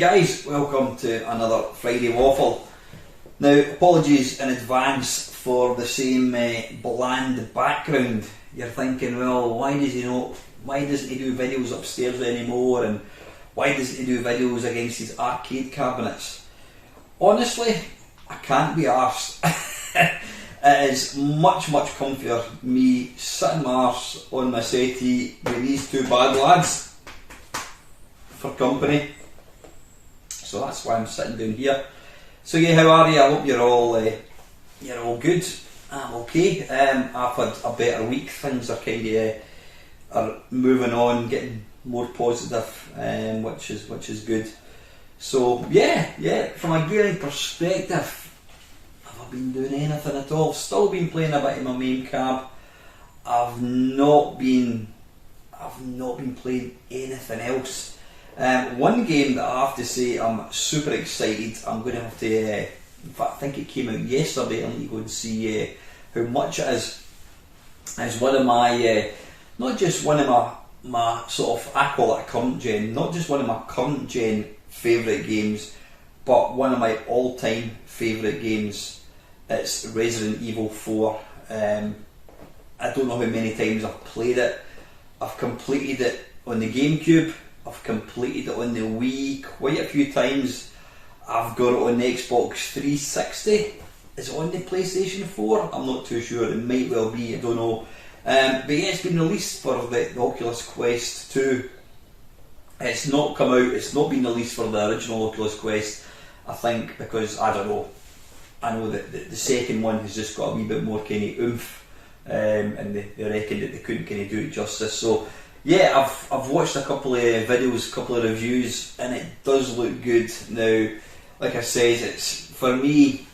guys, welcome to another Friday Waffle. Now, apologies in advance for the same bland background. You're thinking, well, why doesn't he do videos upstairs anymore, and why doesn't he do videos against his arcade cabinets? Honestly, I can't be arsed. It is much comfier me sitting my arse on my settee with these two bad lads for company. So that's why I'm sitting down here. So yeah, how are you? I hope you're all good. I'm okay. I've had a better week. Things are kind of are moving on, getting more positive, which is good. So yeah. From a gaming perspective, have I been doing anything at all? Still been playing a bit in my main cab. I've not been playing anything else. One game that I have to say I'm super excited. I'm going to have to. In fact, I think it came out yesterday. I need to go and see how much it is. It's one of my, not just one of my sort of, I call it a current gen, not just one of my current gen favourite games, but one of my all-time favourite games. It's Resident Evil 4. I don't know how many times I've played it. I've completed it on the GameCube. I've completed it on the Wii quite a few times. I've got it on the Xbox 360. Is it on the PlayStation 4? I'm not too sure. It might well be. I don't know. But yeah, it's been released for the Oculus Quest 2. It's not come out. It's not been released for the original Oculus Quest. I think because I don't know. I know that the second one has just got a wee bit more kind of oomph, and they reckon that they couldn't kind of do it justice. So. Yeah, I've watched a couple of videos, a couple of reviews, and it does look good. Now, like I said, it's for me.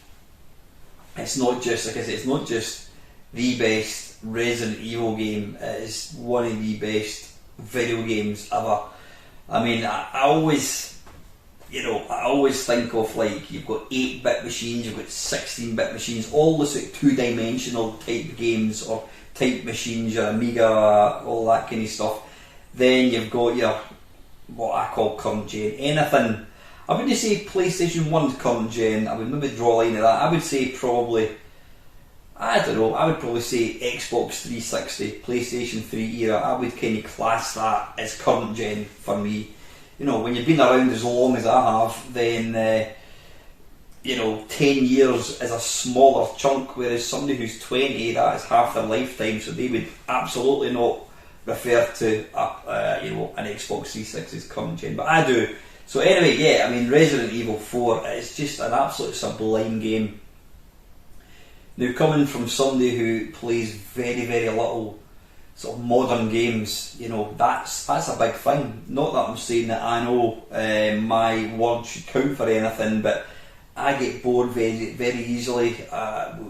It's not just it's not just the best Resident Evil game. It is one of the best video games ever. I mean, I always think of, like, you've got 8-bit machines, you've got 16-bit machines, all this like two-dimensional type games or type machines, your Amiga, all that kind of stuff. Then you've got your, what I call current gen. Anything, I wouldn't say PlayStation 1's current gen, I would maybe draw a line of that. I would say probably, I don't know, I would probably say Xbox 360, PlayStation 3 era. I would kind of class that as current gen for me. You know, when you've been around as long as I have, then 10 years is a smaller chunk, whereas somebody who's 20, that is half their lifetime, so they would absolutely not refer to an Xbox 360's current gen, but I do. So anyway, yeah, I mean, Resident Evil 4 is just an absolute sublime game. Now, coming from somebody who plays very little sort of modern games, that's a big thing. Not that I'm saying that I know my word should count for anything, but I get bored very easily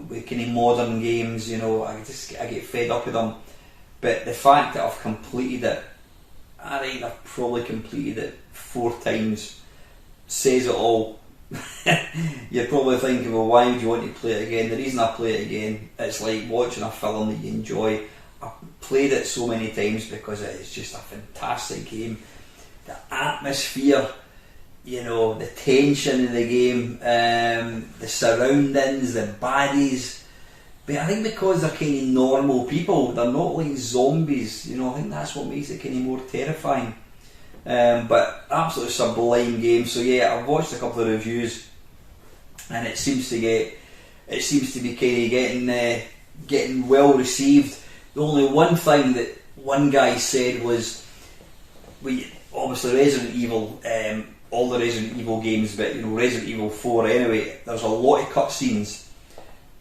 with kind of modern games. I get fed up with them. But the fact that I've completed it, I've probably completed it 4 times, says it all. You're probably thinking, well, why would you want to play it again? The reason I play it again, it's like watching a film that you enjoy. I've played it so many times because it is just a fantastic game. The atmosphere, the tension in the game, the surroundings, the baddies. But I think because they're kind of normal people, they're not like zombies, I think that's what makes it kind of more terrifying. But absolutely sublime game. So yeah, I've watched a couple of reviews, and it seems to be kind of getting well received. The only one thing that one guy said was, obviously Resident Evil, all the Resident Evil games, but Resident Evil 4 anyway, there's a lot of cutscenes,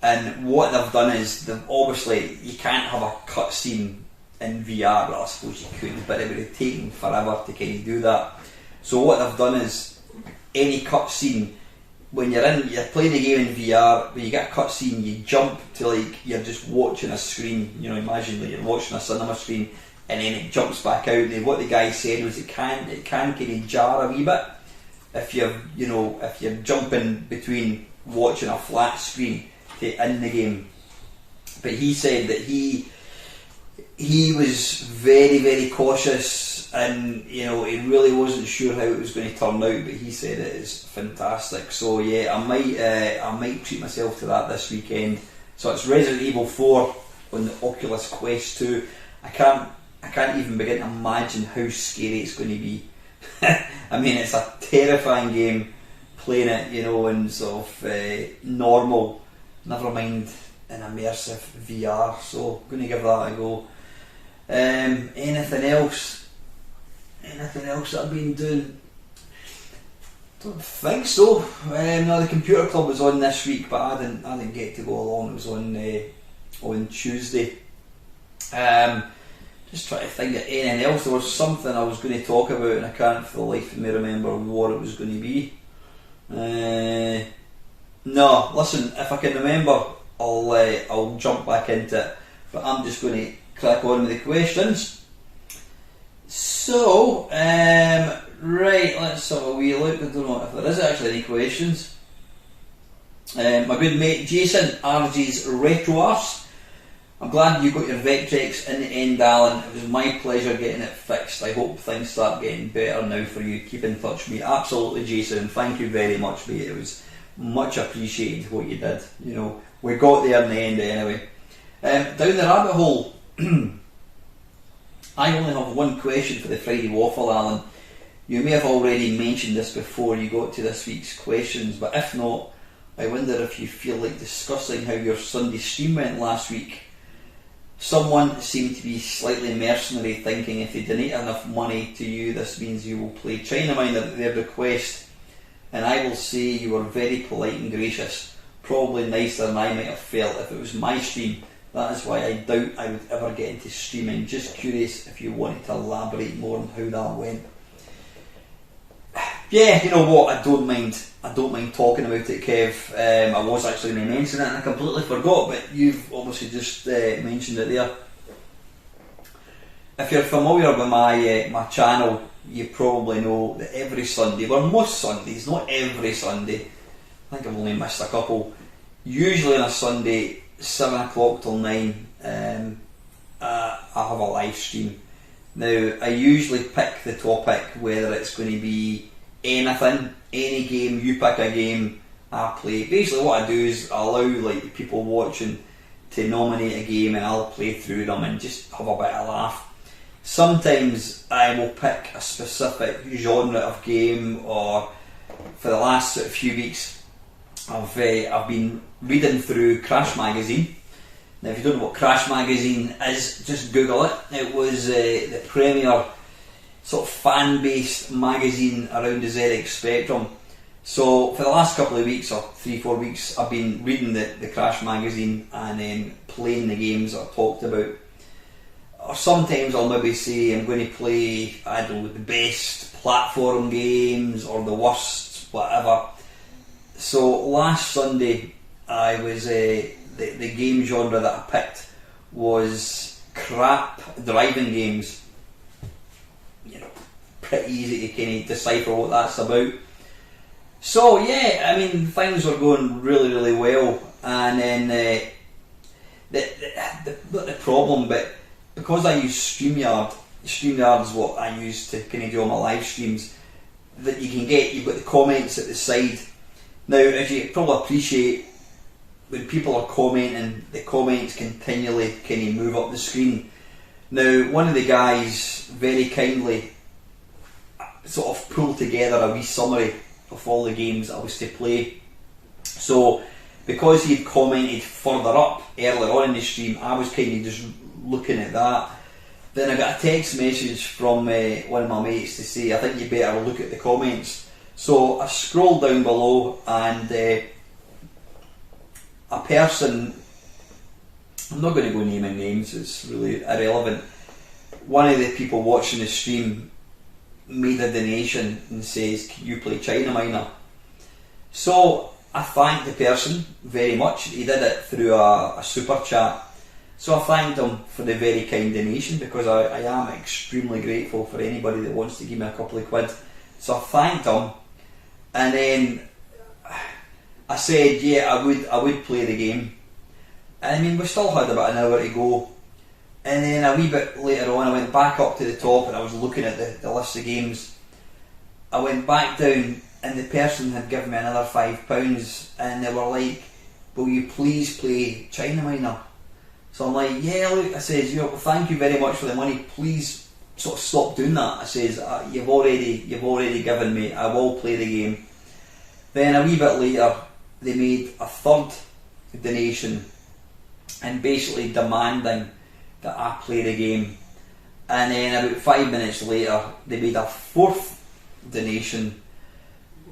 and what they've done is, obviously you can't have a cutscene in VR. Well, I suppose you could, but it would have taken forever to kind of do that. So what they've done is, any cutscene, when you're playing the game in VR, when you get a cutscene, you jump to like you're just watching a screen. Imagine that you're watching a cinema screen, and then it jumps back out. And what the guy said was it can kind of jar a wee bit if you're jumping between watching a flat screen to in the game. But he said that he he was very, very cautious, and he really wasn't sure how it was going to turn out, but he said it is fantastic. So yeah, I might treat myself to that this weekend. So it's Resident Evil 4 on the Oculus Quest 2. I can't even begin to imagine how scary it's going to be. I mean, it's a terrifying game playing it, in sort of normal, never mind in immersive VR. So I'm going to give that a go. Anything else that I've been doing? Don't think so. No, the computer club was on this week, but I didn't get to go along. It was on Tuesday. Just trying to think of anything else. There was something I was going to talk about, and I can't for the life of me remember what it was going to be. No, listen. If I can remember, I'll jump back into it. But I'm just going to crack on with the questions. So, right, let's have a wee look. I don't know if there is actually any questions. My good mate Jason, RG's Retro Arse. I'm glad you got your Vectrex in the end, Alan. It was my pleasure getting it fixed. I hope things start getting better now for you. Keep in touch with me. Absolutely, Jason. Thank you very much, mate. It was much appreciated what you did. We got there in the end anyway. Down the rabbit hole. I only have one question for the Friday Waffle, Alan. You may have already mentioned this before you got to this week's questions, but if not, I wonder if you feel like discussing how your Sunday stream went last week. Someone seemed to be slightly mercenary, thinking if they donate enough money to you, this means you will play China Miner at their request. And I will say you were very polite and gracious, probably nicer than I might have felt if it was my stream. That is why I doubt I would ever get into streaming. Just curious if you wanted to elaborate more on how that went. Yeah, you know what, I don't mind talking about it, Kev. I was actually going to mention it and I completely forgot, but you've obviously just mentioned it there. If you're familiar with my channel, you probably know that every Sunday, well, most Sundays, not every Sunday, I think I've only missed a couple, usually on a Sunday 7 o'clock till 9, I have a live stream. Now, I usually pick the topic, whether it's going to be anything, any game, you pick a game, I play. Basically what I do is I allow like people watching to nominate a game and I'll play through them and just have a bit of a laugh. Sometimes I will pick a specific genre of game, or for the last sort of few weeks I've been reading through Crash Magazine. Now if you don't know what Crash Magazine is, just Google it. It was the premier sort of fan-based magazine around the ZX Spectrum. So for the last couple of weeks, or 3-4 weeks, I've been reading the Crash Magazine and then playing the games that I talked about. Or sometimes I'll maybe say I'm going to play, I don't know, the best platform games or the worst, whatever. So last Sunday, I was the game genre that I picked was crap driving games. Pretty easy to kind of decipher what that's about. So yeah, I mean things were going really, really well, and then the problem, but because I use StreamYard is what I use to kind of do all my live streams. That you've got the comments at the side. Now, as you probably appreciate, when people are commenting, the comments continually kind of move up the screen. Now, one of the guys very kindly sort of pulled together a wee summary of all the games I was to play. So because he'd commented further up earlier on in the stream, I was kind of just looking at that. Then I got a text message from one of my mates to say, I think you better look at the comments. So I scrolled down below and a person, I'm not going to go naming names, it's really irrelevant, one of the people watching the stream made a donation and says, can you play China Miner? So I thanked the person very much. He did it through a super chat. So I thanked him for the very kind donation, because I am extremely grateful for anybody that wants to give me a couple of quid. So I thanked him, and then I said, yeah, I would play the game. And I mean, we still had about an hour to go, And then a wee bit later on, I went back up to the top and I was looking at the list of games. I went back down and the person had given me another £5 and they were like, will you please play China Minor? So I'm like, yeah, look, I says, thank you very much for the money, please sort of stop doing that. I says, you've already given me, I will play the game. Then a wee bit later, they made a third donation and basically demanding that I play the game. And then about 5 minutes later, they made a fourth donation,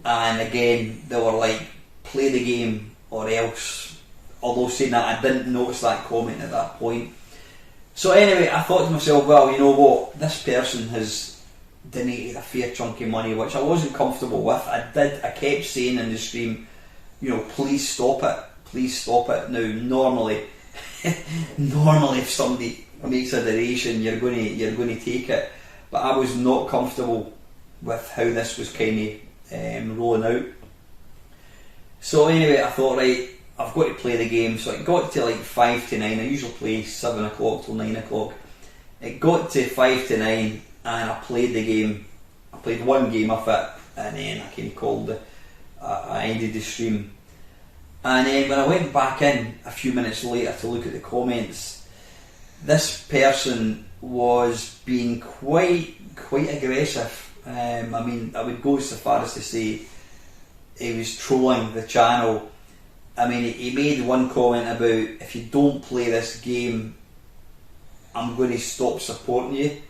and again they were like, play the game or else. Although saying that, I didn't notice that comment at that point. So anyway, I thought to myself, well, you know what, this person has donated a fair chunk of money, which I wasn't comfortable with. I kept saying in the stream, please stop it. Now normally if somebody makes a donation, you're going to take it, but I was not comfortable with how this was kind of rolling out. So anyway, I thought, right, I've got to play the game. So it got to like 5 to 9. I usually play 7 o'clock till 9 o'clock. It got to 5 to 9 and I played the game. I played one game of it and then I kind of called it. I ended the stream. And then when I went back in a few minutes later to look at the comments, this person was being quite aggressive. I would go so far as to say he was trolling the channel. I mean, he made one comment about, if you don't play this game, I'm going to stop supporting you.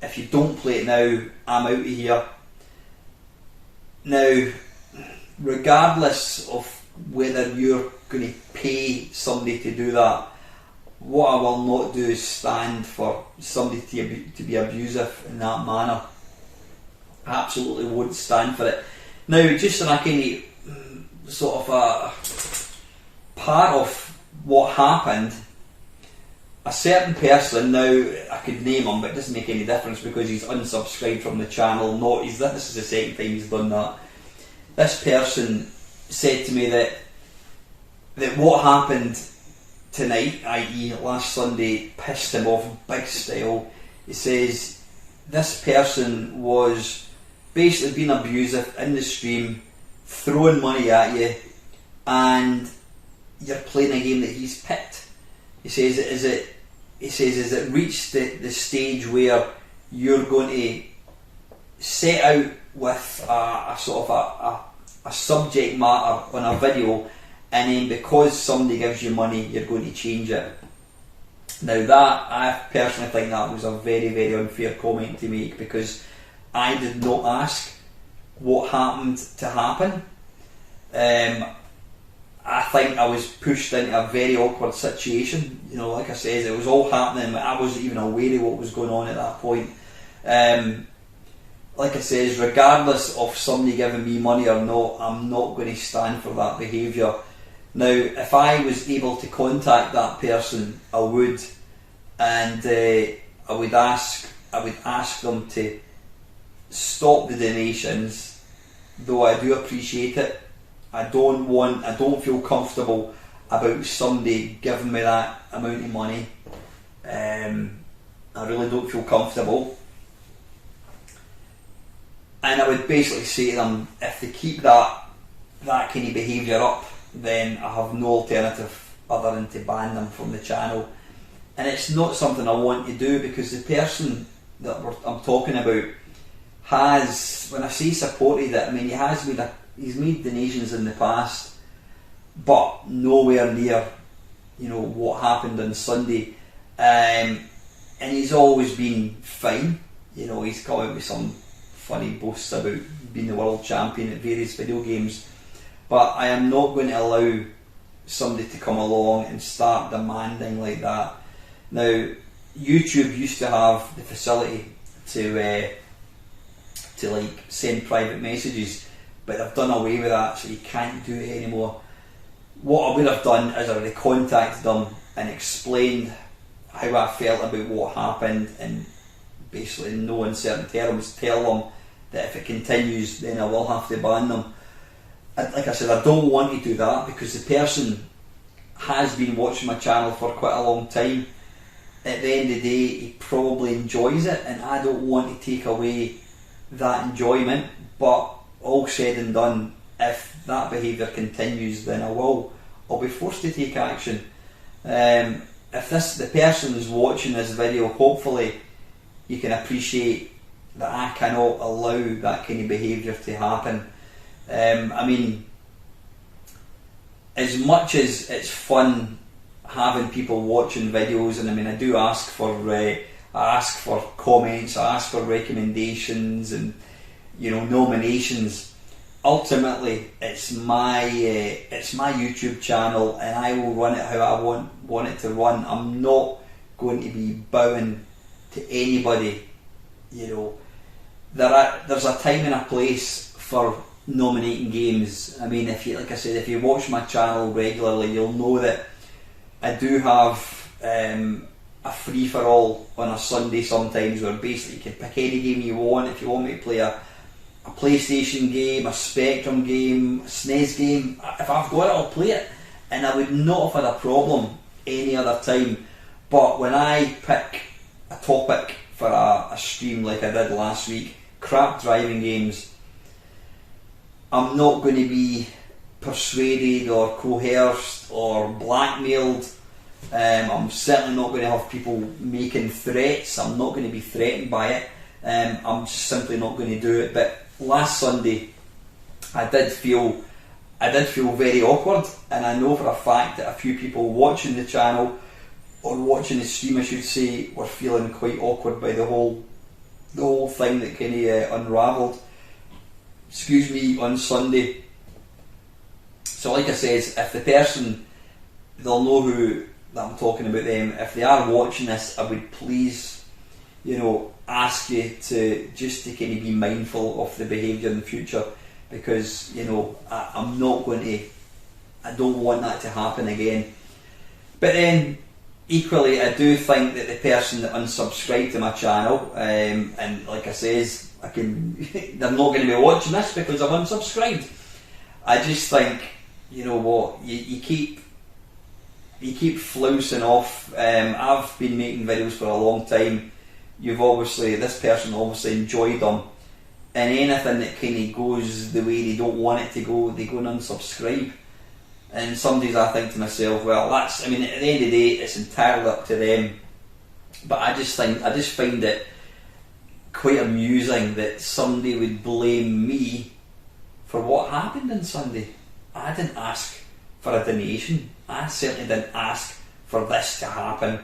If you don't play it now, I'm out of here. Now, regardless of whether you're going to pay somebody to do that, what I will not do is stand for somebody to be abusive in that manner. I absolutely won't stand for it. Now, just in a kind of sort of a part of what happened, a certain person, now I could name him, but it doesn't make any difference because he's unsubscribed from the channel. This is the second time he's done that. This person said to me that what happened tonight, i.e. last Sunday, pissed him off big style. He says this person was basically being abusive in the stream, throwing money at you, and you're playing a game that he's picked. He says, is it reached the stage where you're going to set out with a sort of a subject matter on a video, and then because somebody gives you money, you're going to change it? Now that, I personally think that was a very, very unfair comment to make, because I did not ask what happened to happen. I think I was pushed into a very awkward situation. Like I said, it was all happening. I wasn't even aware of what was going on at that point. Like I said, regardless of somebody giving me money or not, I'm not going to stand for that behaviour. Now, if I was able to contact that person, I would, and I would ask them to stop the donations. Though I do appreciate it, I don't feel comfortable about somebody giving me that amount of money. I really don't feel comfortable. And I would basically say to them, if they keep that kind of behaviour up, then I have no alternative other than to ban them from the channel. And it's not something I want to do, because the person that I'm talking about has, when I say supported it, he's made donations in the past, but nowhere near what happened on Sunday. And he's always been fine. He's come out with some funny boasts about being the world champion at various video games, but I am not going to allow somebody to come along and start demanding like that. Now, YouTube used to have the facility to like send private messages, but they've done away with that, so you can't do it anymore. What I would have done is I would have contacted them and explained how I felt about what happened, and basically in no uncertain terms tell them that if it continues, then I will have to ban them. Like I said, I don't want to do that, because the person has been watching my channel for quite a long time. at the end of the day, he probably enjoys it, and I don't want to take away that enjoyment. But all said and done, if that behaviour continues, then I'll be forced to take action. If the person is watching this video, hopefully you can appreciate that I cannot allow that kind of behaviour to happen. I mean, as much as it's fun having people watching videos, and I mean, I do ask for comments, I ask for recommendations, and nominations. Ultimately, it's my YouTube channel, and I will run it how I want it to run. I'm not going to be bowing to anybody. There's a time and a place for nominating games. I mean, if you watch my channel regularly, you'll know that I do have a free for all on a Sunday sometimes, where basically you can pick any game you want. If you want me to play a PlayStation game, a Spectrum game, a SNES game, if I've got it, I'll play it, and I would not have had a problem any other time. But when I pick a topic for a stream like I did last week, crap driving games, I'm not going to be persuaded or coerced or blackmailed. I'm certainly not going to have people making threats. I'm not going to be threatened by it. I'm just simply not going to do it. But last Sunday, I did feel very awkward, and I know for a fact that a few people watching the channel, or watching the stream I should say, were feeling quite awkward by the whole thing that kind of unravelled on Sunday. So like I says, if the person, they'll know who that I'm talking about them, if they are watching this, I would please ask you to kind of be mindful of the behaviour in the future, because I don't want that to happen again. But then equally, I do think that the person that unsubscribed to my channel, and like I says, they're not going to be watching this because I've unsubscribed. I just think, you keep flousing off. I've been making videos for a long time. This person obviously enjoyed them, and anything that kind of goes the way they don't want it to go, they go and unsubscribe. And some days I think to myself, well, at the end of the day, it's entirely up to them. But I just find it quite amusing that somebody would blame me for what happened on Sunday. I didn't ask for a donation. I certainly didn't ask for this to happen.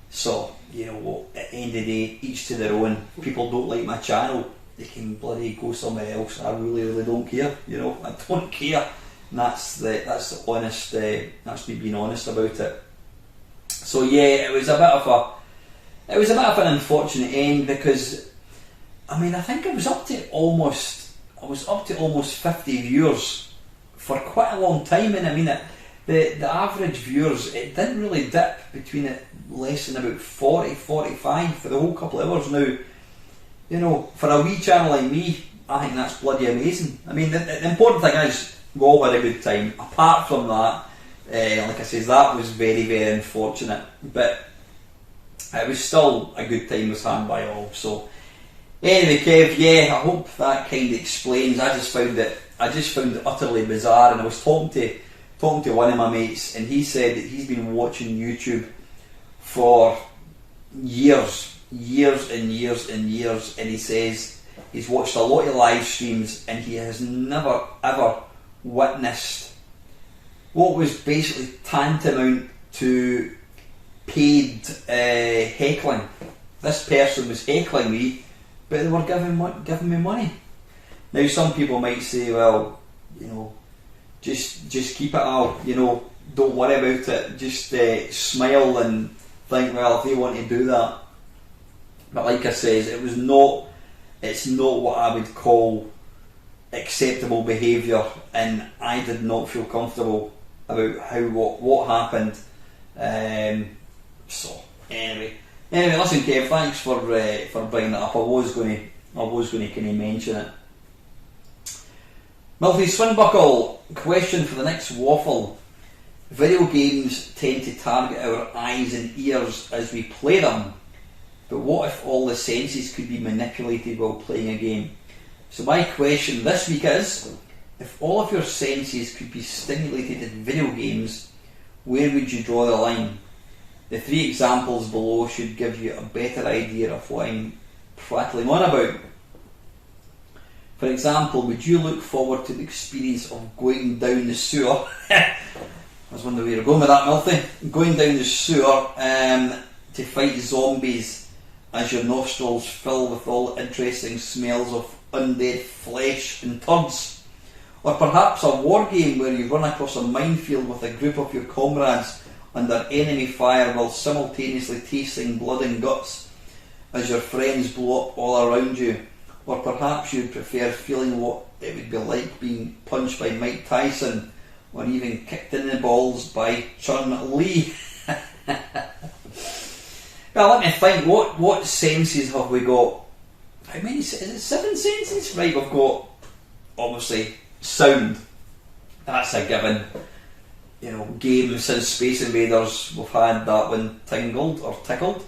So, at the end of the day, each to their own. If people don't like my channel, they can bloody go somewhere else. I really don't care. I don't care. And that's the honest. That's me being honest about it. So yeah, it was a bit of an unfortunate end, because I think I was up to almost 50 viewers for quite a long time, and the average viewers, it didn't really dip between less than about 40-45 for the whole couple of hours. Now, for a wee channel like me, I think that's bloody amazing. The important thing is we all had a good time. Apart from that, like I said, that was very, very unfortunate, but it was still a good time was had by all. So anyway, Kev, I hope that kind of explains. I just found it utterly bizarre, and I was talking to one of my mates, and he said that he's been watching YouTube for years and years and years, and he says he's watched a lot of live streams, and he has never ever witnessed what was basically tantamount to paid heckling. This person was heckling me, but they were giving me money. Now, some people might say, well, just keep it out, don't worry about it, just smile and think, well, if they want to do that. But like I says, it's not what I would call acceptable behaviour, and I did not feel comfortable about what happened. So anyway, listen, Kev, thanks for bringing that up. I was going to kind of mention it. Milty Swinbuckle, question for the next waffle. Video games tend to target our eyes and ears as we play them, but what if all the senses could be manipulated while playing a game? So my question this week is, if all of your senses could be stimulated in video games, where would you draw the line? The 3 examples below should give you a better idea of what I'm prattling on about. For example, would you look forward to the experience of going down the sewer? I was wondering where you're going with that, Milty. Going down the sewer to fight zombies as your nostrils fill with all the interesting smells of undead flesh and turds. Or perhaps a war game where you run across a minefield with a group of your comrades under enemy fire while simultaneously tasting blood and guts as your friends blow up all around you. Or perhaps you'd prefer feeling what it would be like being punched by Mike Tyson, or even kicked in the balls by Chun-Li. Well, let me think, what senses have we got? How many? Is it 7 senses? Right, we've got, obviously, sound. That's a given. You know, games since Space Invaders, we've had that one tingled or tickled.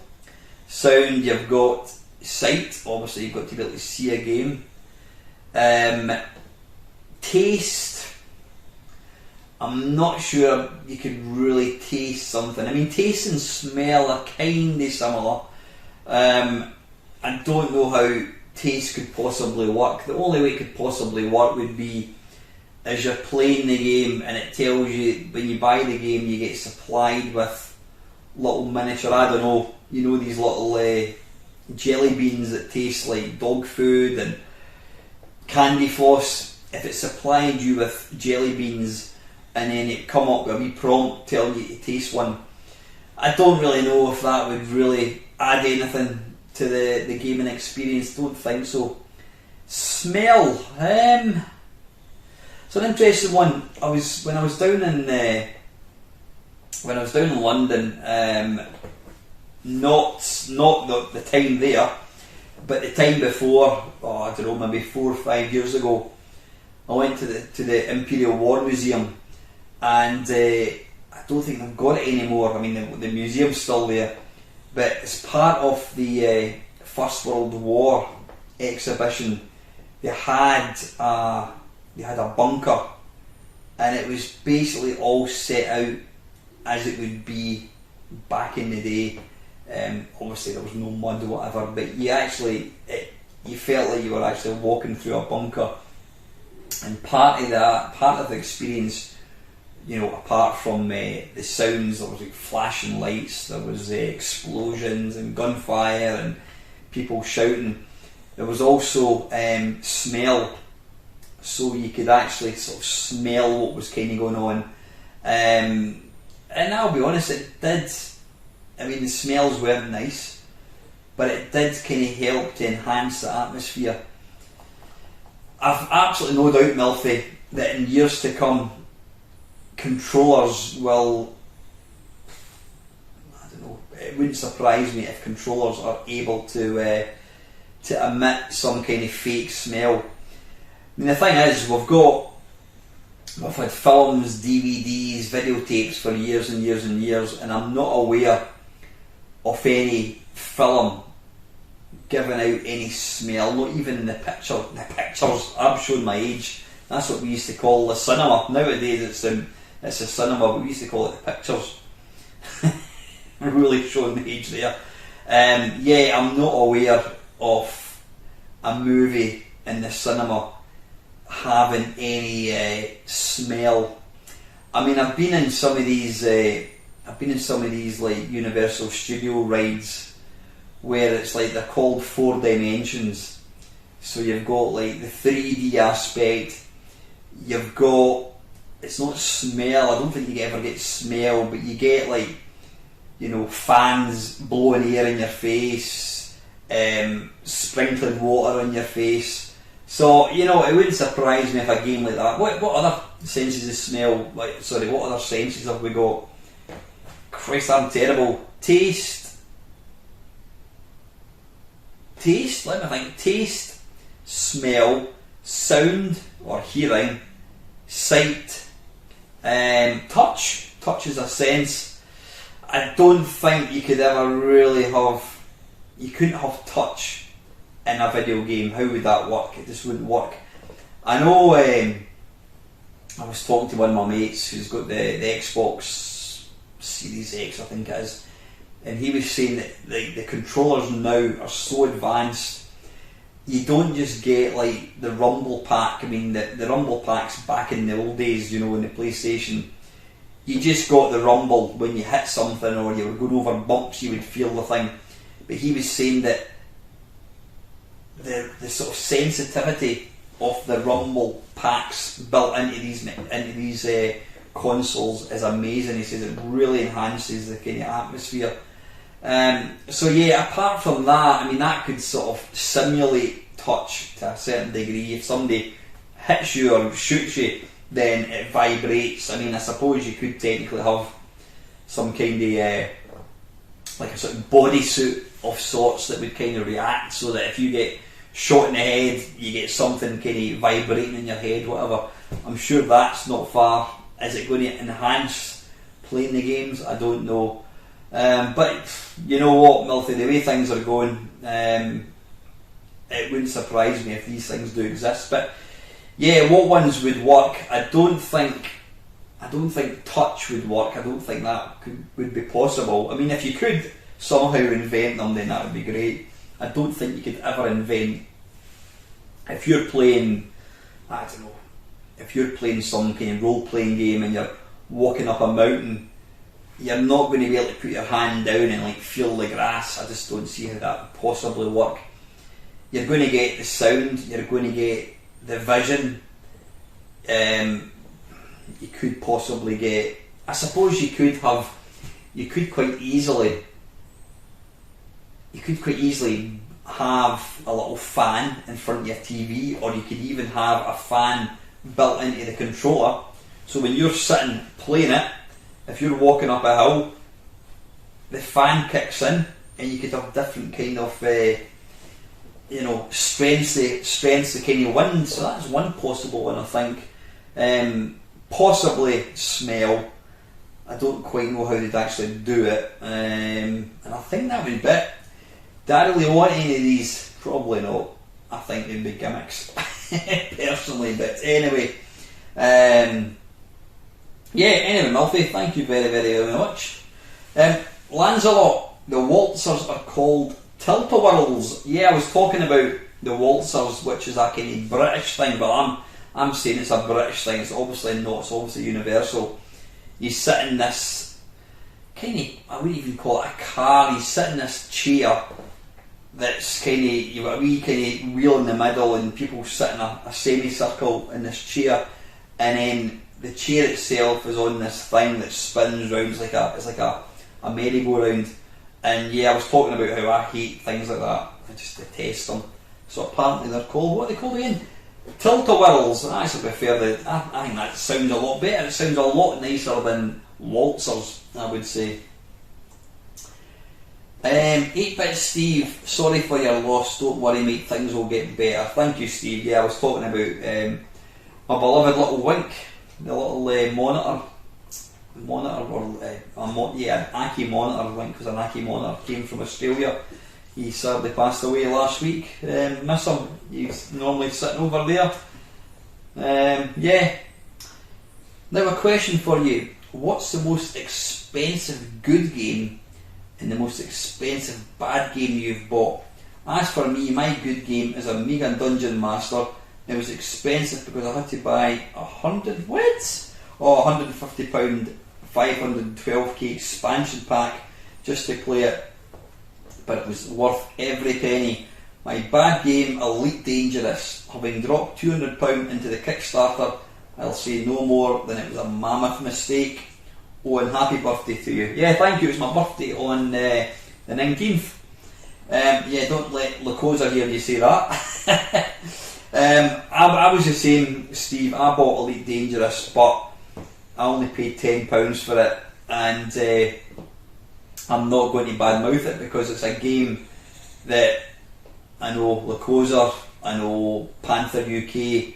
Sound, you've got sight, obviously you've got to be able to see a game. Taste, I'm not sure you could really taste something. I mean, taste and smell are kind of similar. I don't know how taste could possibly work. The only way it could possibly work would be as you're playing the game and it tells you when you buy the game you get supplied with little miniature, I don't know, you know, these little jelly beans that taste like dog food and candy floss. If it supplied you with jelly beans and then it come up with a wee prompt telling you to taste one, I don't really know if that would really add anything to the gaming experience. Don't think so. Smell, it's an interesting one. When I was down in London, not the time there, but the time before, I don't know, maybe 4 or 5 years ago, I went to the Imperial War Museum, and I don't think they've got it anymore. I mean, the museum's still there, but as part of the First World War exhibition, they had a bunker, and it was basically all set out as it would be back in the day. Obviously there was no mud or whatever, but you felt like you were actually walking through a bunker. And part of the experience, you know, apart from the sounds, there was like flashing lights, there was explosions and gunfire and people shouting. There was also smell, so you could actually sort of smell what was kind of going on. And I'll be honest, it did. I mean, the smells weren't nice, but it did kind of help to enhance the atmosphere. I've absolutely no doubt, Milfy, that in years to come, controllers will, I don't know, it wouldn't surprise me if controllers are able to emit some kind of fake smell. I mean, the thing is, we've had films, DVDs, videotapes for years and years and years, and I'm not aware of any film giving out any smell, not even in the picture. The pictures, I'm showing my age, that's what we used to call the cinema. Nowadays it's a cinema, but we used to call it the pictures. Really showing my age there. I'm not aware of a movie in the cinema having any smell. I mean, I've been in some of these like Universal Studio rides where it's like they're called 4 dimensions. So you've got like the 3D aspect. You've got, it's not smell. I don't think you ever get smell, but you get like, you know, fans blowing air in your face, sprinkling water on your face. So, you know, it wouldn't surprise me if a game like that. What other senses of smell? What other senses have we got? Christ, I'm terrible. Taste. Let me think. Taste, smell, sound or hearing, sight, touch. touch is a sense. I don't think you could ever really have, you couldn't have touch in a video game. How would that work? It just wouldn't work. I know, I was talking to one of my mates who's got the Xbox Series X, I think it is, and he was saying that the controllers now are so advanced. You don't just get like the rumble pack. I mean, the rumble packs back in the old days, you know, in the PlayStation, you just got the rumble when you hit something or you were going over bumps, you would feel the thing. But he was saying that the sort of sensitivity of the rumble packs built into these consoles is amazing. He says it really enhances the kind of atmosphere. So yeah, apart from that, I mean, that could sort of simulate touch to a certain degree. If somebody hits you or shoots you, then it vibrates. I mean, I suppose you could technically have some kind of like a sort of bodysuit of sorts that would kind of react, so that if you get shot in the head, you get something kind of vibrating in your head, whatever. I'm sure that's not far. Is it going to enhance playing the games? I don't know. But you know what, Milty, the way things are going, it wouldn't surprise me if these things do exist. But yeah, what ones would work? I don't think touch would work. I don't think that would be possible. I mean, if you could somehow invent them, then that would be great. I don't think you could ever invent, if you're playing, I don't know, if you're playing some kind of role-playing game and you're walking up a mountain, you're not going to be able to put your hand down and like feel the grass. I just don't see how that would possibly work. You're going to get the sound, you're going to get the vision. You could possibly get, I suppose you could quite easily have a little fan in front of your TV, or you could even have a fan built into the controller, so when you're sitting playing it, if you're walking up a hill, the fan kicks in and you could have different kind of strengths the kind of wind. So that's one possible one, I think. Possibly smell. I don't quite know how they'd actually do it, and I think that would be it. Do I really want any of these? Probably not. I think they'd be gimmicks personally, but anyway, anyway, Milty, thank you very, very, very much. Lancelot, the waltzers are called tilt-a-whirls. Yeah, I was talking about the waltzers, which is a kind of British thing, but I'm saying it's a British thing. It's obviously not. It's obviously universal. You sit in this kind of, I wouldn't even call it a car. You sit in this chair that's kind of, you've got a wee kind of wheel in the middle, and people sit in a semicircle in this chair, and then the chair itself is on this thing that spins round. It's like a merry-go-round. And yeah, I was talking about how I hate things like that. I just detest them. So apparently they're called, what are they called again? Tilt-a-whirls. I actually prefer I think that sounds a lot better. It sounds a lot nicer than waltzers, I would say. 8-Bit Steve, sorry for your loss, don't worry mate, things will get better. Thank you, Steve. Yeah, I was talking about my beloved little Wink, the little monitor, or an Aki monitor. Wink was an Aki monitor, came from Australia. He sadly passed away last week. Miss him, he's normally sitting over there. Now a question for you. What's the most expensive good game and the most expensive bad game you've bought? As for me, my good game is Amiga Dungeon Master. It was expensive because I had to buy 100 wits? Or £150 512k expansion pack just to play it. But it was worth every penny. My bad game, Elite Dangerous, having dropped £200 into the Kickstarter, I'll say no more than it was a mammoth mistake. Oh, and happy birthday to you. Yeah, thank you, it was my birthday on the 19th. Don't let Lacosa hear you say that. I was the same, Steve. I bought Elite Dangerous, but I only paid £10 for it, and I'm not going to badmouth it because it's a game that I know Lacosa, I know Panther UK,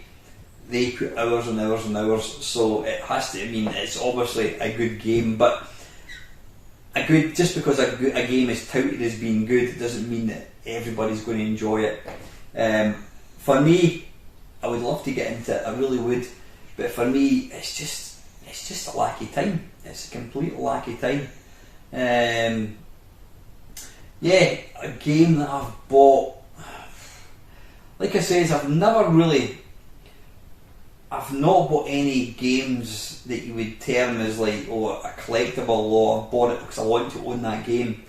they put hours and hours and hours, so it has to, I mean, it's obviously a good game, but just because a game is touted as being good, it doesn't mean that everybody's going to enjoy it. For me, I would love to get into it, I really would, but for me, it's just a lacky time. It's a complete lacky time. Yeah, a game that I've bought, like I said, I've not bought any games that you would term as like, oh, a collectible, or I bought it because I want to own that game.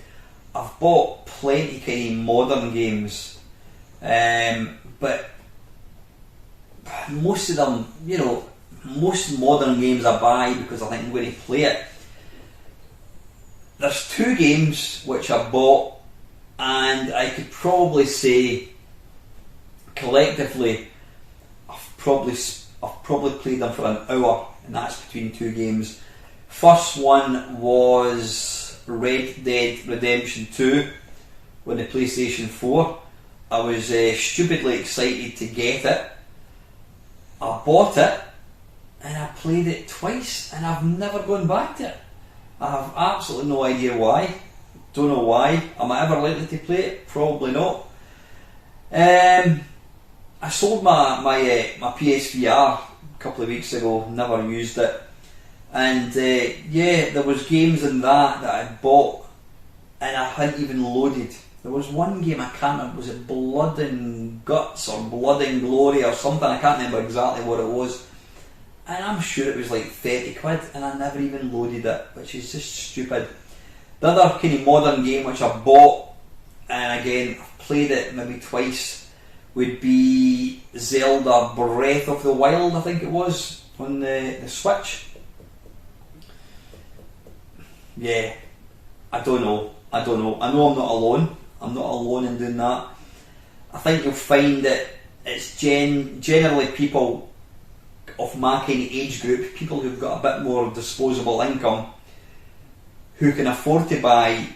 I've bought plenty kind of modern games, but most of them, most modern games I buy because I think I'm going to play it. There's two games which I bought, and I could probably say collectively I've probably played them for an hour, and that's between two games. First one was Red Dead Redemption 2 on the PlayStation 4. I was stupidly excited to get it. I bought it and I played it twice, and I've never gone back to it. I have absolutely no idea why. Don't know why. Am I ever likely to play it? Probably not. I sold my PSVR a couple of weeks ago. Never used it, and there was games in that I bought and I hadn't even loaded. There was one game, I can't remember, was it Blood and Guts or Blood and Glory or something? I can't remember exactly what it was, and I'm sure it was like 30 quid, and I never even loaded it, which is just stupid. The other kind of modern game which I bought, and again I've played it maybe twice, would be Zelda Breath of the Wild, I think it was, on the Switch. Yeah, I don't know. I know I'm not alone. I'm not alone in doing that. I think you'll find that it's generally people of my kind of age group, people who've got a bit more disposable income, who can afford to buy,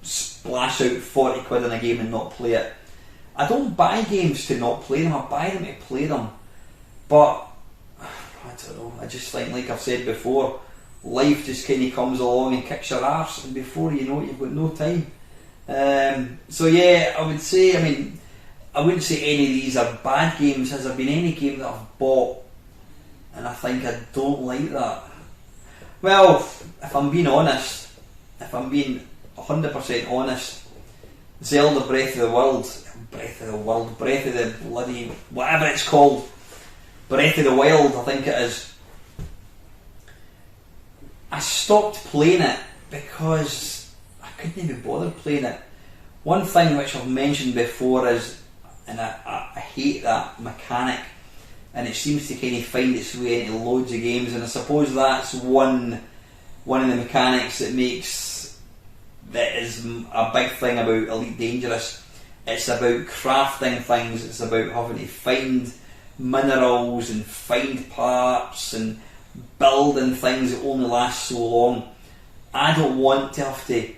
splash out 40 quid in a game and not play it. I don't buy games to not play them, I buy them to play them. But, I don't know, I just think, like I've said before, life just kind of comes along and kicks your arse, and before you know it, you've got no time. So yeah, I would say, I wouldn't say any of these are bad games. Has there been any game that I've bought and I think I don't like that? Well, if I'm being honest, if I'm being 100% honest, Zelda Breath of the bloody, whatever it's called, Breath of the Wild, I think it is. I stopped playing it because I couldn't even bother playing it. One thing which I've mentioned before is, and I hate that mechanic, and it seems to kind of find its way into loads of games, and I suppose that's one of the mechanics that is a big thing about Elite Dangerous. It's about crafting things, it's about having to find minerals and find parts and building things that only last so long. I don't want to have to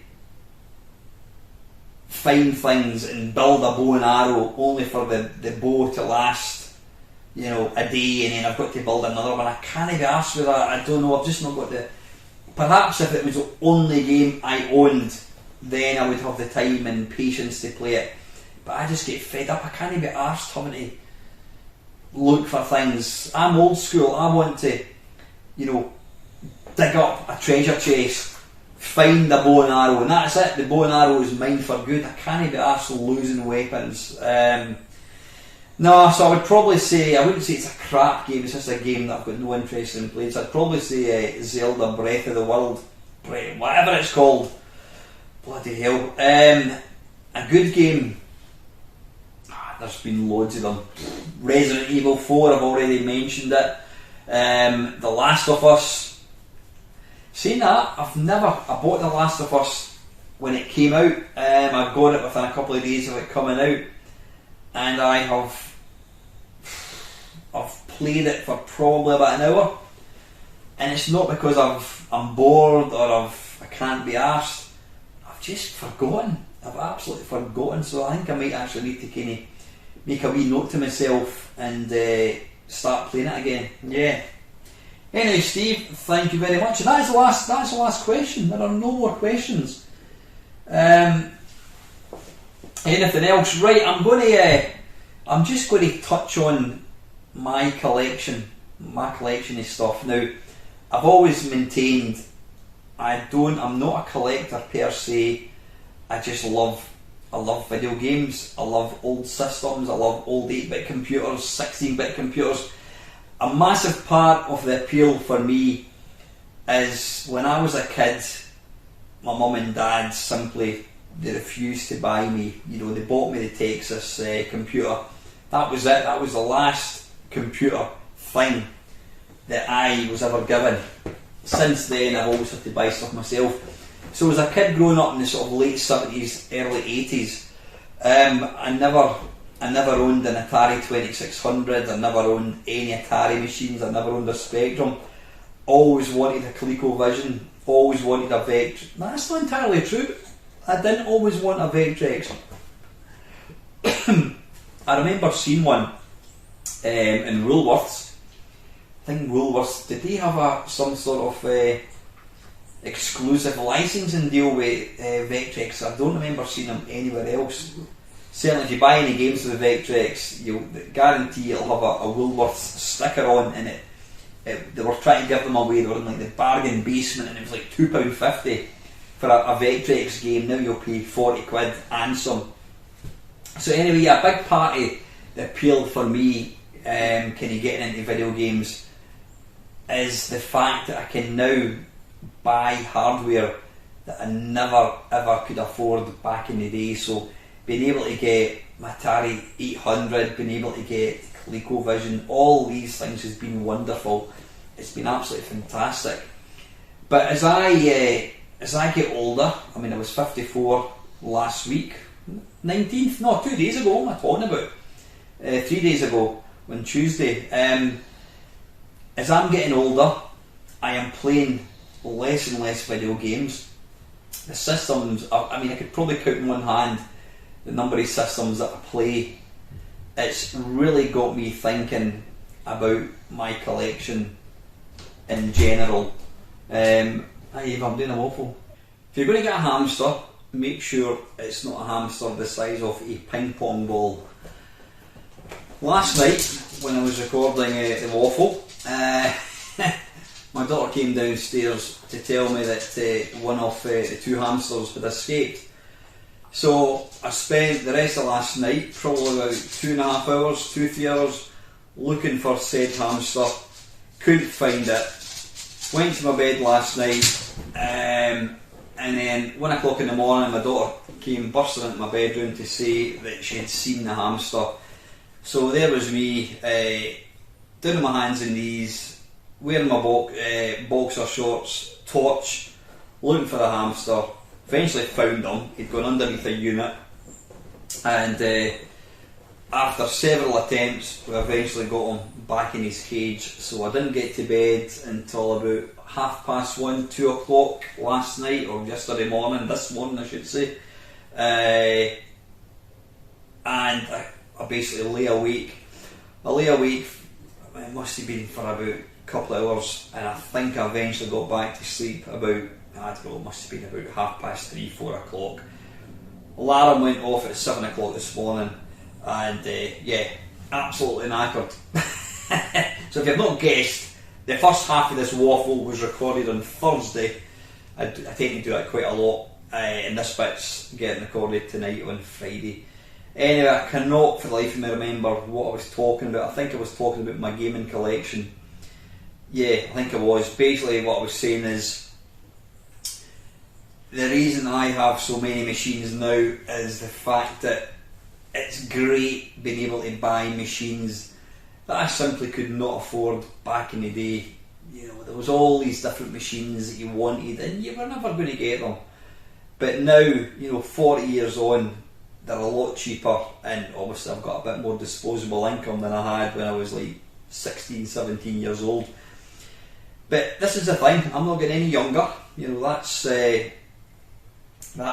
find things and build a bow and arrow only for the bow to last, a day, and then I've got to build another one. I can't be arsed with that. I don't know, I've just not got the... Perhaps if it was the only game I owned, then I would have the time and patience to play it. But I just get fed up. I can't be arsed having to look for things. I'm old school. I want to, dig up a treasure chest, find a bow and arrow, and that's it. The bow and arrow is mine for good. I can't be arsed losing weapons. No, so I would probably say, I wouldn't say it's a crap game, it's just a game that I've got no interest in playing. So I'd probably say Zelda Breath of the Wild, whatever it's called. Bloody hell. A good game, there's been loads of them. Resident Evil 4, I've already mentioned it. The Last of Us. Saying that, I bought The Last of Us when it came out. I've got it within a couple of days of it coming out, and I've played it for probably about an hour, and it's not because I'm bored or I can't be arsed. I've just forgotten. I've absolutely forgotten. So I think I might actually need to kind of make a wee note to myself and start playing it again. Yeah. Anyway, Steve, thank you very much. And that's the last question. There are no more questions. Anything else? Right, I'm just going to touch on my collection of stuff. Now, I've always maintained I'm not a collector per se. I love video games. I love old systems. I love old 8-bit computers, 16-bit computers. A massive part of the appeal for me is when I was a kid, my mum and dad they refused to buy me. They bought me the Texas computer. That was it. That was the last computer thing that I was ever given. Since then, I've always had to buy stuff myself. So as a kid growing up in the sort of late 70s, early 80s, I never owned an Atari 2600. I never owned any Atari machines. I never owned a Spectrum. Always wanted a ColecoVision. Always wanted a Vectrex. That's not entirely true. I didn't always want a Vectrex. I remember seeing one in Woolworths. I think Woolworths, did they have some sort of exclusive licensing deal with Vectrex? I don't remember seeing them anywhere else. Certainly if you buy any games with Vectrex, you'll guarantee it'll have a Woolworths sticker on in it. They were trying to give them away. They were in like the bargain basement and it was like £2.50 for a Vectrex game. Now you'll pay 40 quid and some. So anyway, a big part of the appeal for me kind of getting into video games is the fact that I can now buy hardware that I never ever could afford back in the day. So being able to get my Atari 800, being able to get ColecoVision, all these things has been wonderful. It's been absolutely fantastic. But as I get older, I mean I was 54 last week, 19th, no 2 days ago, what am I talking about? 3 days ago, on Tuesday. As I'm getting older, I am playing less and less video games. The systems, I could probably count in one hand the number of systems that I play. It's really got me thinking about my collection in general. Hey Eve, I'm doing a waffle. If you're going to get a hamster, make sure it's not a hamster the size of a ping pong ball. Last night, when I was recording the waffle, my daughter came downstairs to tell me that one of the two hamsters had escaped. So I spent the rest of last night, probably about 2.5 hours, 2-3 hours, looking for said hamster. Couldn't find it. Went to my bed last night, and then 1 o'clock in the morning my daughter came bursting into my bedroom to say that she had seen the hamster. So there was me, down on my hands and knees, wearing my boxer shorts, torch, looking for the hamster. Eventually found him. He'd gone underneath a unit, and after several attempts we eventually got him back in his cage. So I didn't get to bed until about 1:30, 2 o'clock last night, or yesterday morning, this morning I should say, and I basically lay awake. It must have been for about a couple of hours, and I think I eventually got back to sleep about, I don't know, it must have been about 3:30, 4 o'clock. Alarm went off at 7 o'clock this morning, and yeah, absolutely knackered. So if you've not guessed, the first half of this waffle was recorded on Thursday. I tend to do that quite a lot, and this bit's getting recorded tonight on Friday. Anyway, I cannot for the life of me remember what I was talking about. I think I was talking about my gaming collection. Yeah, I think I was. Basically what I was saying is, the reason I have so many machines now is the fact that it's great being able to buy machines that I simply could not afford back in the day. You know, there was all these different machines that you wanted and you were never going to get them. But now, 40 years on, they're a lot cheaper, and obviously I've got a bit more disposable income than I had when I was like 16, 17 years old. But this is the thing, I'm not getting any younger. That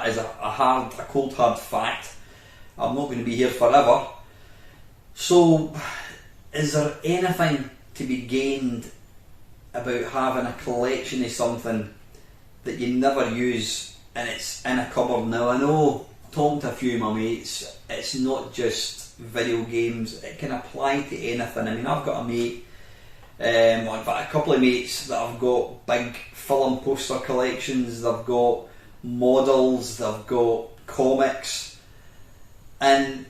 is a cold hard fact. I'm not going to be here forever. So, is there anything to be gained about having a collection of something that you never use and it's in a cupboard? Now, I know, talking to a few of my mates, it's not just video games, it can apply to anything. I mean, I've got a mate, in fact a couple of mates that have got big film poster collections, they've got models, they've got comics, and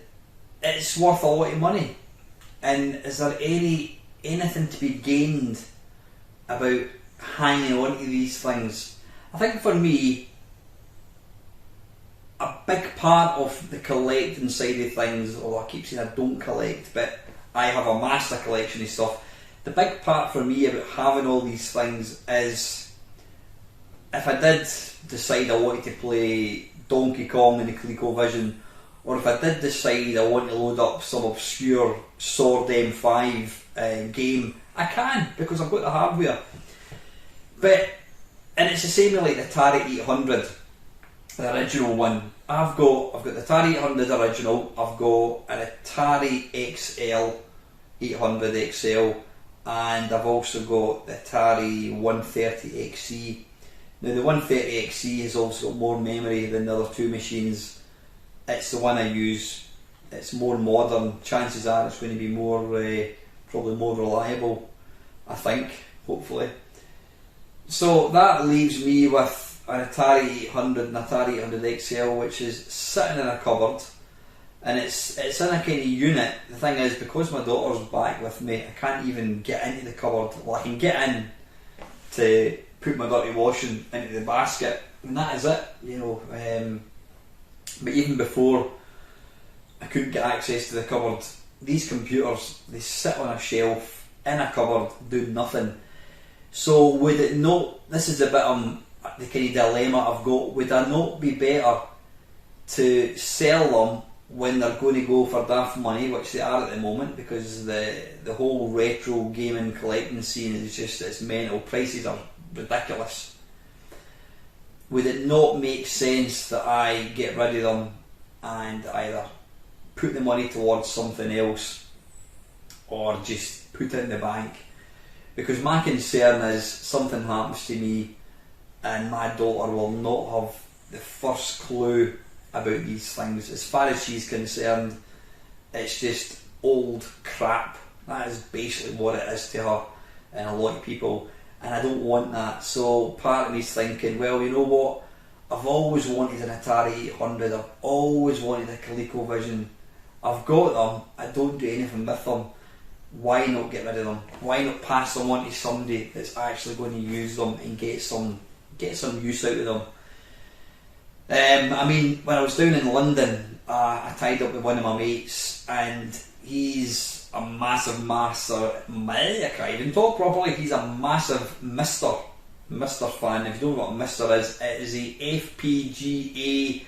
it's worth a lot of money. And is there anything to be gained about hanging on to these things? I think for me, a big part of the collecting side of things, although I keep saying I don't collect, but I have a master collection of stuff. The big part for me about having all these things is, if I did decide I wanted to play Donkey Kong in the ColecoVision, or if I did decide I want to load up some obscure Sword M5 game, I can, because I've got the hardware. And it's the same with like the Atari 800, the original one. I've got the Atari 800 original, I've got an Atari XL 800 XL, and I've also got the Atari 130 XE. Now the 130 XE has also got more memory than the other two machines. It's the one I use. It's more modern. Chances are it's going to be more, probably more reliable, I think, hopefully. So that leaves me with an Atari 800 and Atari 800 XL, which is sitting in a cupboard, and it's in a kind of unit. The thing is, because my daughter's back with me, I can't even get into the cupboard. Well, I can get in to put my dirty washing into the basket, and that is it, you know. But even before I couldn't get access to the cupboard, these computers, they sit on a shelf in a cupboard doing nothing. So would it not, this is a bit the kind of dilemma I've got, would I not be better to sell them when they're going to go for daft money, which they are at the moment, because the whole retro gaming collecting scene is just, it's mental, prices are ridiculous. Would it not make sense that I get rid of them and either put the money towards something else or just put it in the bank? Because my concern is something happens to me and my daughter will not have the first clue about these things. As far as she's concerned, it's just old crap. That is basically what it is to her and a lot of people, and I don't want that. So part of me's thinking, well, you know what, I've always wanted an Atari 800, I've always wanted a ColecoVision, I've got them, I don't do anything with them. Why not get rid of them? Why not pass them on to somebody that's actually going to use them and get some use out of them? I mean, when I was down in London, I tied up with one of my mates, and he's a massive I can't even talk properly. He's a massive Mister fan. If you don't know what a Mister is, it is a FPGA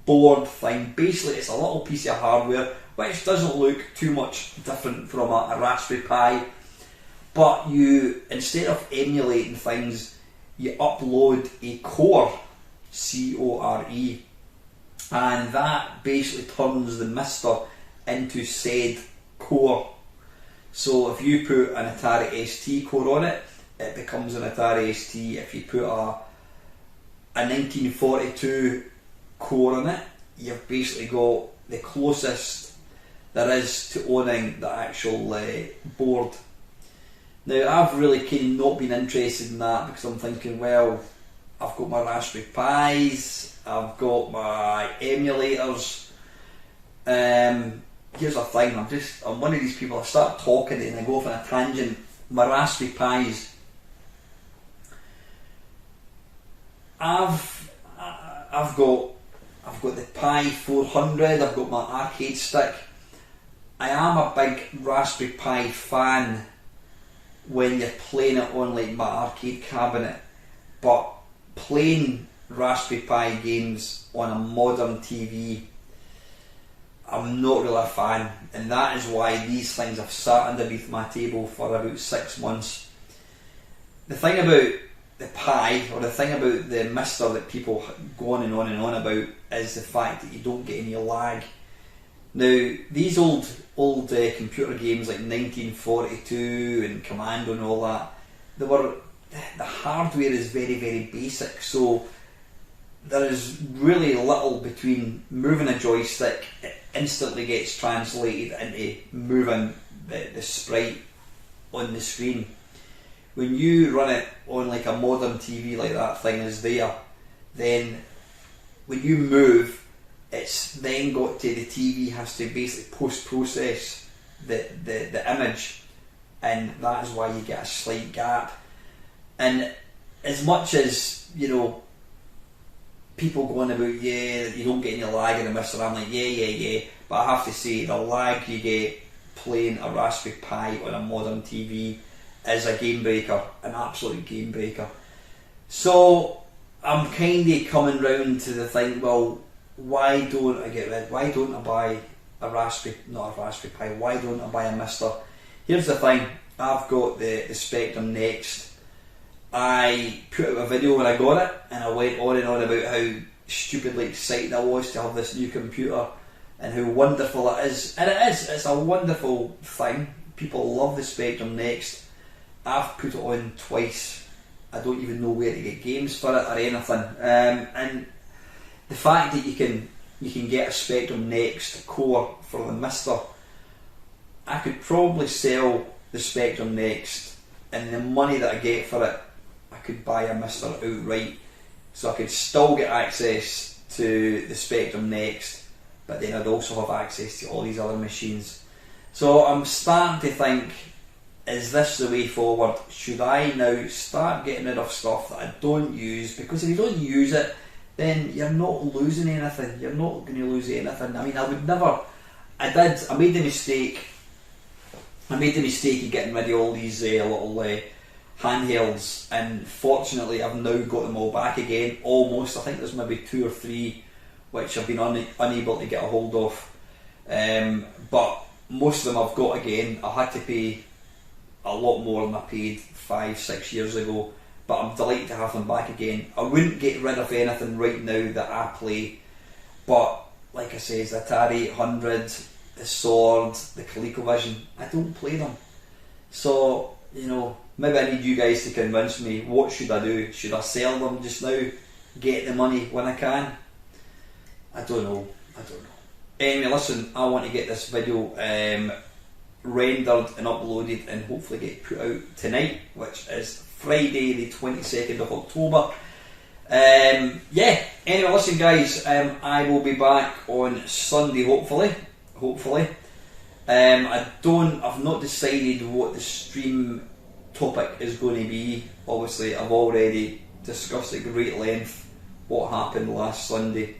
board thing. Basically, it's a little piece of hardware which doesn't look too much different from a Raspberry Pi, but you, instead of emulating things, you upload a core, C-O-R-E, and that basically turns the Mister into said core. So if you put an Atari ST core on it, it becomes an Atari ST. If you put a 1942 core on it, you've basically got the closest there is to owning the actual board. Now, I've really kind of not been interested in that because I'm thinking, well, I've got my Raspberry Pis, I've got my emulators. Here's the thing, I'm one of these people, I start talking and I go off on a tangent. My Raspberry Pis, I've got the Pi 400, I've got my arcade stick. I am a big Raspberry Pi fan when you're playing it on like my arcade cabinet, but playing Raspberry Pi games on a modern TV, I'm not really a fan, and that is why these things have sat underneath my table for about 6 months. The thing about the Pi, or the thing about the Mister that people go on and on and on about, is the fact that you don't get any lag. Now, these old computer games like 1942 and Commando and all that, the hardware is very, very basic, so there is really little between moving a joystick, it instantly gets translated into moving the sprite on the screen. When you run it on like a modern TV like that thing is there, then when you move, it's then got to, the TV has to basically post-process the image, and that is why you get a slight gap. And as much as, you know, people going about, yeah, you don't get any lag in the Mister, I'm like, yeah, but I have to say, the lag you get playing a Raspberry Pi on a modern TV is a game breaker, an absolute game breaker. So I'm kind of coming round to the thing, well, why don't I buy a Raspberry, not a Raspberry Pi, why don't I buy a Mister? Here's the thing, I've got the Spectrum Next. I put out a video when I got it, and I went on and on about how stupidly excited I was to have this new computer and how wonderful it is. And it's a wonderful thing. People love the Spectrum Next. I've put it on twice. I don't even know where to get games for it or anything. And the fact that you can get a Spectrum Next core for the Mister, I could probably sell the Spectrum Next, and the money that I get for it, I could buy a Mister outright, so I could still get access to the Spectrum Next, but then I'd also have access to all these other machines. So I'm starting to think, is this the way forward? Should I now start getting rid of stuff that I don't use? Because if you don't use it, then you're not losing anything. You're not going to lose anything. I mean, I made the mistake of getting rid of all these little handhelds, and fortunately I've now got them all back again, almost. I think there's maybe 2 or 3 which I've been unable to get a hold of, but most of them I've got again. I had to pay a lot more than I paid 5-6 years ago, but I'm delighted to have them back again. I wouldn't get rid of anything right now that I play, but like I say, the Atari 800, the Sword, the ColecoVision, I don't play them. So, you know, maybe I need you guys to convince me, what should I do? Should I sell them just now, get the money when I can? I don't know. Anyway, listen, I want to get this video rendered and uploaded and hopefully get put out tonight, which is Friday the 22nd of October. Anyway, listen guys, I will be back on Sunday, hopefully. I've not decided what the stream topic is going to be. Obviously, I've already discussed at great length what happened last Sunday,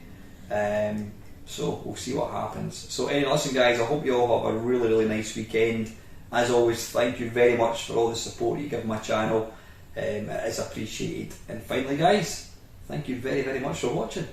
so we'll see what happens. So anyway, listen guys, I hope you all have a really, really nice weekend. As always, thank you very much for all the support you give my channel. It is appreciated. And finally guys, thank you very, very much for watching.